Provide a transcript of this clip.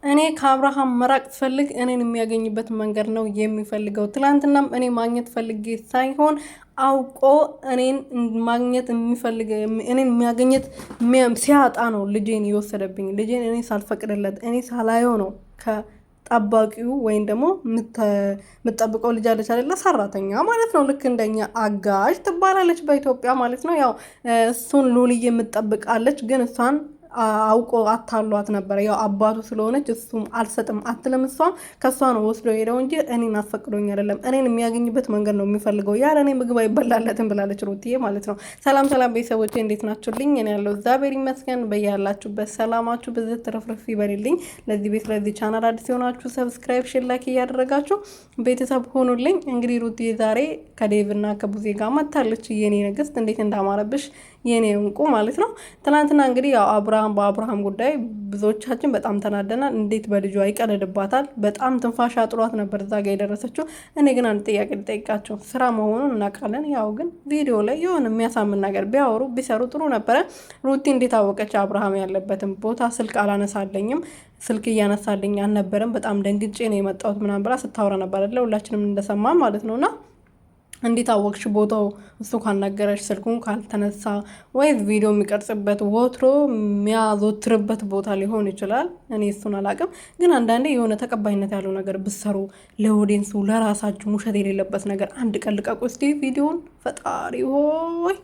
እኔ ከአብርሃም መራቅ ፈልግ እኔን የሚያገኝበት መንገድ ነው የሚፈልገው። ትላንትናም እኔ ማግኘት ፈልጌ ሳይሆን አውቆ እኔን ማግኘት የሚፈልግ እኔን የሚያገኘት ሲያጣ ነው ልጄን የወሰደብኝ። ልጄን እኔ ሳልፈቅድለት እኔ ሳላየው ነው ከጠባቂው ወይም ደግሞ የምጠብቀው ልጅ አለች አይደለ? ሰራተኛ ማለት ነው። ልክ እንደኛ አጋዥ ትባላለች በኢትዮጵያ ማለት ነው። ያው እሱን ሉልዬ የምጠብቃለች ግን እሷን አውቆ አታሏት ነበር። ያው አባቱ ስለሆነች እሱም አልሰጥም አትልም። እሷም ከሷ ነው ወስዶ ሄደው እንጂ እኔን አስፈቅዶኝ አይደለም። እኔን የሚያገኝበት መንገድ ነው የሚፈልገው። ያለ እኔ ምግብ አይበላለትም ብላለች ሩትዬ ማለት ነው። ሰላም ሰላም ቤተሰቦቼ እንዴት ናችሁልኝ? እኔ ያለው እግዚአብሔር ይመስገን። በያላችሁበት ሰላማችሁ ብዝት ትርፍርፍ ይበልልኝ። ለዚህ ቤት ለዚህ ቻናል አዲስ የሆናችሁ ሰብስክራይብ፣ ሼር፣ ላይክ እያደረጋችሁ ቤተሰብ ሆኑልኝ። እንግዲህ ሩትዬ ዛሬ ከዴቭ እና ከቡዜ ጋር መታለች። የኔ ንግስት እንዴት እንዳማረብሽ የኔ እንቁ ማለት ነው። ትናንትና እንግዲህ ያው በአብርሃም ጉዳይ ብዙዎቻችን በጣም ተናደናል። እንዴት በልጇ ይቀልድባታል? በጣም ትንፋሽ አጥሯት ነበር እዛ ጋ የደረሰችው። እኔ ግን አንድ ጥያቄ ልጠይቃቸው። ስራ መሆኑን እናውቃለን። ያው ግን ቪዲዮ ላይ የሆነ የሚያሳምን ነገር ቢያወሩ ቢሰሩ ጥሩ ነበረ። ሩቲ እንዴት አወቀች አብርሃም ያለበትን ቦታ? ስልክ አላነሳለኝም ስልክ እያነሳልኝ አልነበረም። በጣም ደንግጬ ነው የመጣሁት ምናምን ብላ ስታወራ ነበር አይደለ? ሁላችንም እንደሰማ ማለት ነውና እንዴት አወቅሽ ቦታው? እሱ ካልነገረሽ ስልኩን ካልተነሳ ወይስ ቪዲዮ የሚቀርጽበት ወትሮ የሚያዘወትርበት ቦታ ሊሆን ይችላል። እኔ እሱን አላውቅም። ግን አንዳንዴ የሆነ ተቀባይነት ያለው ነገር ብሰሩ ለኦዲየንሱ ለራሳችሁ ውሸት የሌለበት ነገር አንድ ቀን ልቀቁ እስቲ ቪዲዮን። ፈጣሪ ሆይ